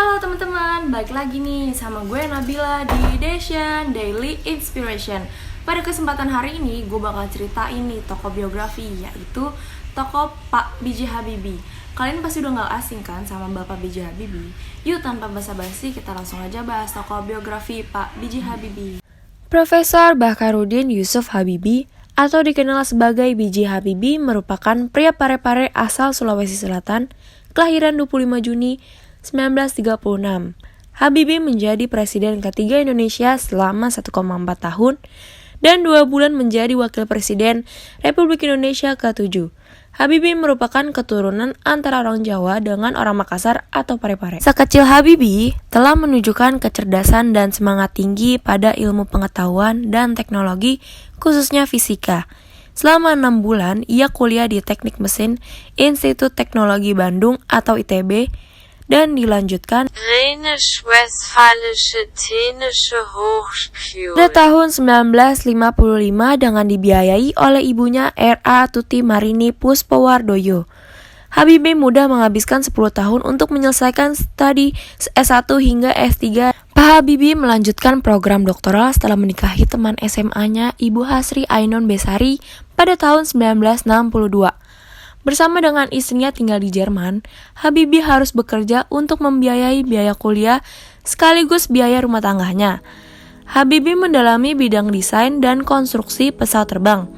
Halo teman-teman, balik lagi nih sama gue Nabila di Deshan Daily Inspiration. Pada kesempatan hari ini gue bakal ceritain nih tokoh biografi, yaitu tokoh Pak B.J. Habibie. Kalian pasti udah gak asing kan sama Bapak B.J. Habibie? Yuk tanpa basa-basi kita langsung aja bahas tokoh biografi Pak B.J. Habibie. Profesor Baharudin Yusuf Habibie atau dikenal sebagai B.J. Habibie merupakan pria Parepare asal Sulawesi Selatan, kelahiran 25 Juni 1936. Habibie menjadi presiden ketiga Indonesia selama 1,4 tahun dan 2 bulan menjadi wakil presiden Republik Indonesia ke-7. Habibie merupakan keturunan antara orang Jawa dengan orang Makassar atau Parepare. Sekecil Habibie telah menunjukkan kecerdasan dan semangat tinggi pada ilmu pengetahuan dan teknologi, khususnya fisika. Selama 6 bulan, ia kuliah di Teknik Mesin Institut Teknologi Bandung atau ITB, dan dilanjutkan pada tahun 1955 dengan dibiayai oleh ibunya R.A. Tuti Marini Puspowardoyo. Habibie mudah menghabiskan 10 tahun untuk menyelesaikan studi S1 hingga S3. Pak Habibie melanjutkan program doktoral setelah menikahi teman SMA-nya Ibu Hasri Ainun Besari pada tahun 1962. Bersama dengan istrinya tinggal di Jerman, Habibie harus bekerja untuk membiayai biaya kuliah sekaligus biaya rumah tangganya. Habibie mendalami bidang desain dan konstruksi pesawat terbang.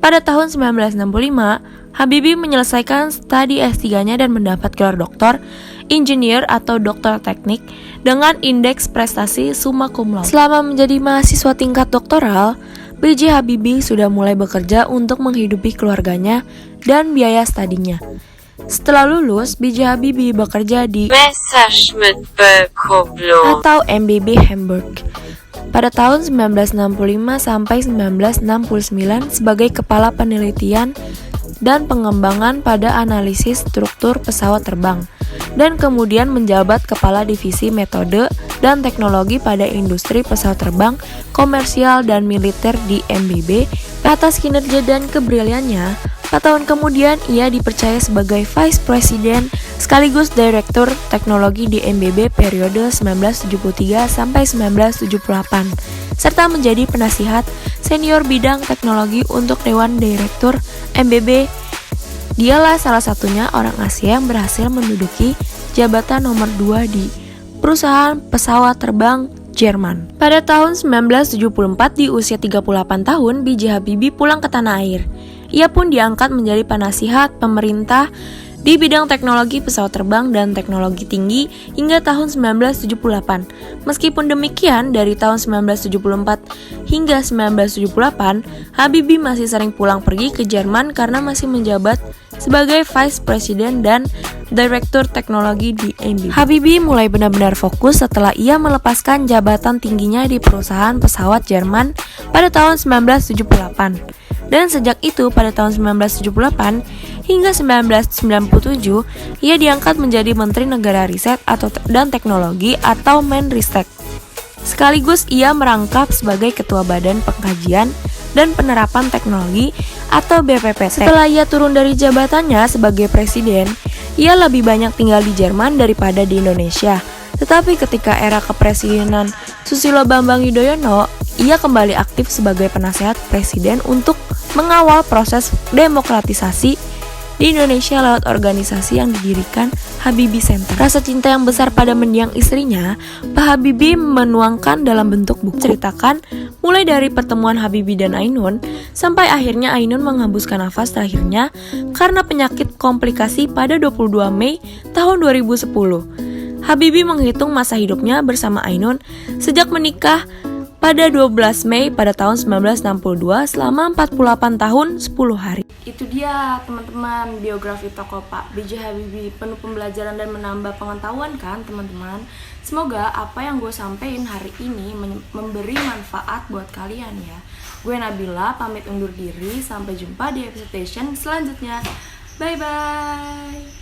Pada tahun 1965, Habibie menyelesaikan studi S3-nya dan mendapat gelar doktor, engineer atau doktor teknik dengan indeks prestasi summa cum laude. Selama menjadi mahasiswa tingkat doktoral, B.J. Habibie sudah mulai bekerja untuk menghidupi keluarganya dan biaya studinya. Setelah lulus, B.J. Habibie bekerja di atau MBB Hamburg pada tahun 1965 sampai 1969 sebagai kepala penelitian dan pengembangan pada analisis struktur pesawat terbang, dan kemudian menjabat kepala divisi metode dan teknologi pada industri pesawat terbang komersial dan militer di MBB. Atas kinerja dan kebriliannya, 4 tahun kemudian ia dipercaya sebagai Vice President sekaligus Direktur Teknologi di MBB periode 1973 sampai 1978, serta menjadi penasihat senior bidang teknologi untuk Dewan Direktur MBB. Dialah salah satunya orang Asia yang berhasil menduduki jabatan nomor 2 di perusahaan pesawat terbang Jerman. Pada tahun 1974 di usia 38 tahun, B.J. Habibie pulang ke tanah air. Ia pun diangkat menjadi penasihat pemerintah di bidang teknologi pesawat terbang dan teknologi tinggi hingga tahun 1978. Meskipun demikian, dari tahun 1974 hingga 1978, Habibie masih sering pulang pergi ke Jerman karena masih menjabat sebagai Vice President dan Direktur Teknologi di MBB. Habibie mulai benar-benar fokus setelah ia melepaskan jabatan tingginya di perusahaan pesawat Jerman pada tahun 1978. Dan sejak itu pada tahun 1978 hingga 1997 ia diangkat menjadi Menteri Negara Riset dan Teknologi atau Menristek. Sekaligus ia merangkap sebagai Ketua Badan Pengkajian dan Penerapan Teknologi atau BPPT. Setelah ia turun dari jabatannya sebagai presiden, ia lebih banyak tinggal di Jerman daripada di Indonesia. Tetapi ketika era kepresidenan Susilo Bambang Yudhoyono, ia kembali aktif sebagai penasehat presiden untuk mengawal proses demokratisasi di Indonesia lewat organisasi yang didirikan Habibie Center. Rasa cinta yang besar pada mendiang istrinya, Pak Habibie menuangkan dalam bentuk buku. Ceritakan mulai dari pertemuan Habibie dan Ainun, sampai akhirnya Ainun menghembuskan nafas terakhirnya karena penyakit komplikasi pada 22 Mei tahun 2010. Habibie menghitung masa hidupnya bersama Ainun sejak menikah pada 12 Mei pada tahun 1962 selama 48 tahun 10 hari. Itu dia teman-teman biografi tokoh Pak B.J. Habibie, penuh pembelajaran dan menambah pengetahuan kan teman-teman. Semoga apa yang gue sampein hari ini memberi manfaat buat kalian ya. Gue Nabila pamit undur diri, sampai jumpa di episode selanjutnya. Bye bye.